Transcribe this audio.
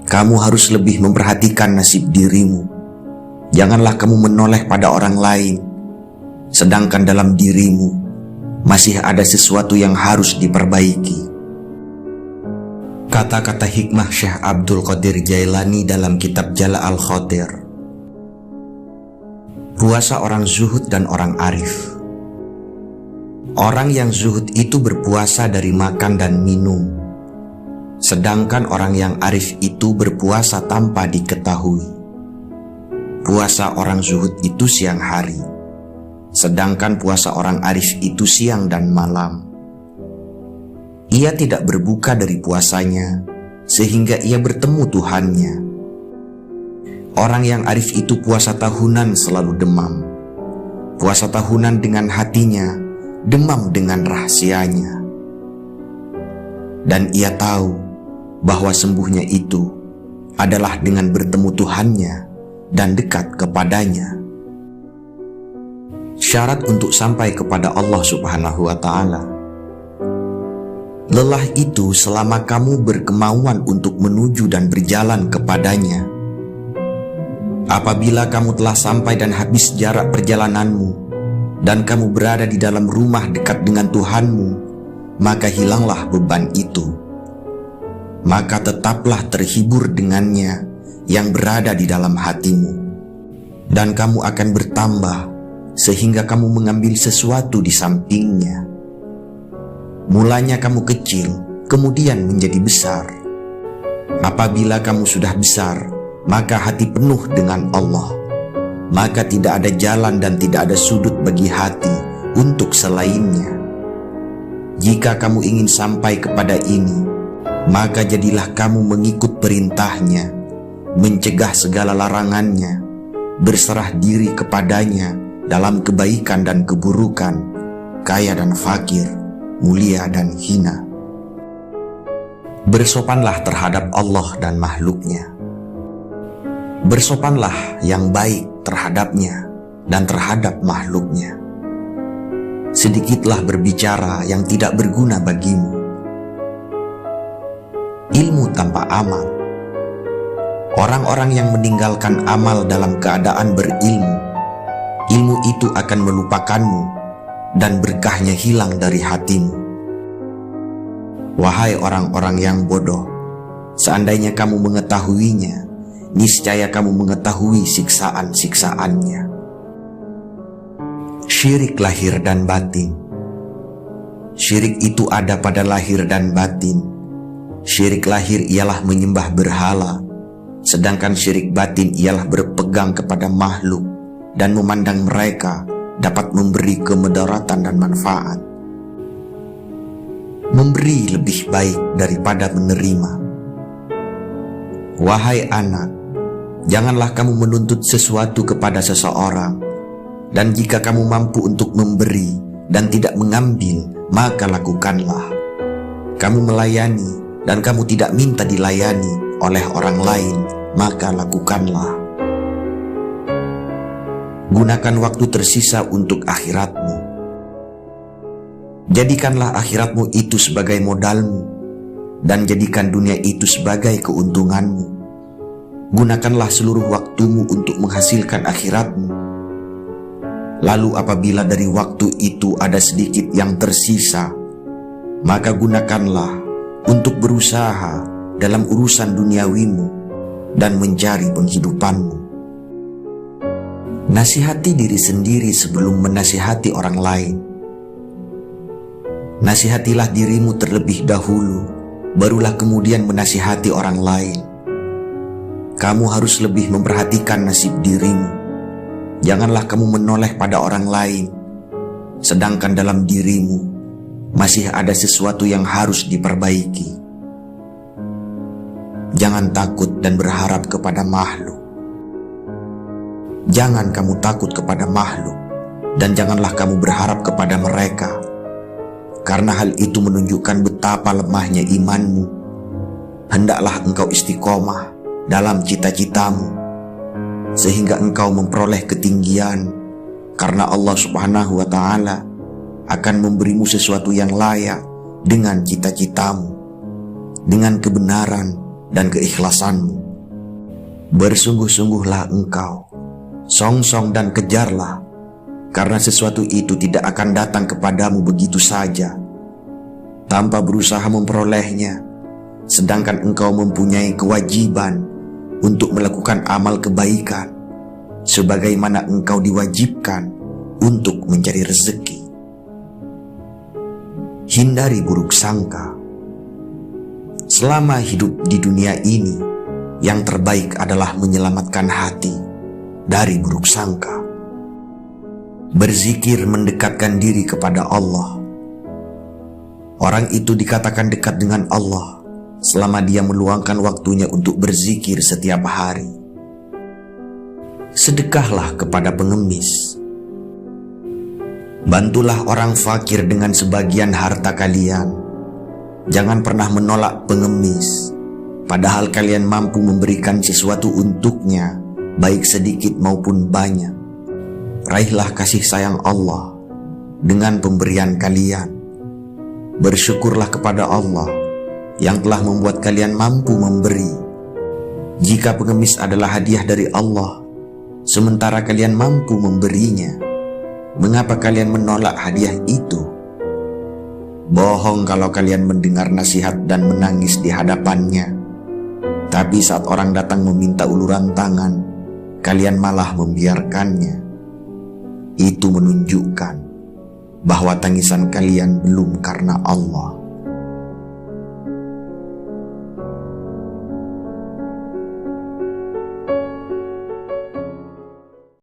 Kamu harus lebih memperhatikan nasib dirimu. Janganlah kamu menoleh pada orang lain, sedangkan dalam dirimu masih ada sesuatu yang harus diperbaiki. Kata-kata hikmah Syekh Abdul Qadir Jailani dalam kitab Jala al-Khotir. Puasa orang zuhud dan orang arif. Orang yang zuhud itu berpuasa dari makan dan minum, sedangkan orang yang arif itu berpuasa tanpa diketahui. Puasa orang zuhud itu siang hari, sedangkan puasa orang arif itu siang dan malam. Ia tidak berbuka dari puasanya, sehingga ia bertemu Tuhannya. Orang yang arif itu puasa tahunan selalu demam. Puasa tahunan dengan hatinya, demam dengan rahasianya. Dan ia tahu bahwa sembuhnya itu adalah dengan bertemu Tuhannya dan dekat kepadanya. Syarat untuk sampai kepada Allah Subhanahu wa Ta'ala. Lelah itu selama kamu berkemauan untuk menuju dan berjalan kepadanya. Apabila kamu telah sampai dan habis jarak perjalananmu, dan kamu berada di dalam rumah dekat dengan Tuhanmu, maka hilanglah beban itu. Maka tetaplah terhibur dengannya yang berada di dalam hatimu, dan kamu akan bertambah sehingga kamu mengambil sesuatu di sampingnya. Mulanya kamu kecil, kemudian menjadi besar. Apabila kamu sudah besar, maka hati penuh dengan Allah. Maka tidak ada jalan dan tidak ada sudut bagi hati untuk selainnya. Jika kamu ingin sampai kepada ini, maka jadilah kamu mengikut perintahnya, mencegah segala larangannya, berserah diri kepadanya dalam kebaikan dan keburukan, kaya dan fakir, mulia dan hina. Bersopanlah terhadap Allah dan makhluknya. Bersopanlah yang baik terhadapnya dan terhadap makhluknya. Sedikitlah berbicara yang tidak berguna bagimu. Ilmu tanpa amal. Orang-orang yang meninggalkan amal dalam keadaan berilmu, ilmu itu akan melupakanmu dan berkahnya hilang dari hatimu. Wahai orang-orang yang bodoh, seandainya kamu mengetahuinya, niscaya kamu mengetahui siksaan-siksaannya. Syirik lahir dan batin. Syirik itu ada pada lahir dan batin. Syirik lahir ialah menyembah berhala, sedangkan syirik batin ialah berpegang kepada makhluk dan memandang mereka dapat memberi kemudaratan dan manfaat. Memberi lebih baik daripada menerima. Wahai anak, janganlah kamu menuntut sesuatu kepada seseorang, dan jika kamu mampu untuk memberi dan tidak mengambil, maka lakukanlah. Kamu melayani dan kamu tidak minta dilayani oleh orang lain, maka lakukanlah. Gunakan waktu tersisa untuk akhiratmu. Jadikanlah akhiratmu itu sebagai modalmu, dan jadikan dunia itu sebagai keuntunganmu. Gunakanlah seluruh waktumu untuk menghasilkan akhiratmu. Lalu apabila dari waktu itu ada sedikit yang tersisa, maka gunakanlah untuk berusaha dalam urusan duniawimu dan mencari penghidupanmu. Nasihati diri sendiri sebelum menasihati orang lain. Nasihatilah dirimu terlebih dahulu, barulah kemudian menasihati orang lain. Kamu harus lebih memperhatikan nasib dirimu. Janganlah kamu menoleh pada orang lain, sedangkan dalam dirimu masih ada sesuatu yang harus diperbaiki. Jangan takut dan berharap kepada makhluk. Jangan kamu takut kepada makhluk, dan janganlah kamu berharap kepada mereka, karena hal itu menunjukkan betapa lemahnya imanmu. Hendaklah engkau istiqomah dalam cita-citamu, sehingga engkau memperoleh ketinggian, karena Allah Subhanahu wa Ta'ala akan memberimu sesuatu yang layak dengan cita-citamu, dengan kebenaran dan keikhlasanmu. Bersungguh-sungguhlah engkau, songsong dan kejarlah, karena sesuatu itu tidak akan datang kepadamu begitu saja, tanpa berusaha memperolehnya, sedangkan engkau mempunyai kewajiban untuk melakukan amal kebaikan, sebagaimana engkau diwajibkan untuk mencari rezeki. Hindari buruk sangka. Selama hidup di dunia ini, yang terbaik adalah menyelamatkan hati dari buruk sangka. Berzikir mendekatkan diri kepada Allah. Orang itu dikatakan dekat dengan Allah selama dia meluangkan waktunya untuk berzikir setiap hari. Sedekahlah kepada pengemis. Bantulah orang fakir dengan sebagian harta kalian. Jangan pernah menolak pengemis, padahal kalian mampu memberikan sesuatu untuknya, baik sedikit maupun banyak. Raihlah kasih sayang Allah dengan pemberian kalian. Bersyukurlah kepada Allah yang telah membuat kalian mampu memberi. Jika pengemis adalah hadiah dari Allah, sementara kalian mampu memberinya, mengapa kalian menolak hadiah itu? Bohong kalau kalian mendengar nasihat dan menangis di hadapannya, tapi saat orang datang meminta uluran tangan, kalian malah membiarkannya. Itu menunjukkan bahwa tangisan kalian belum karena Allah.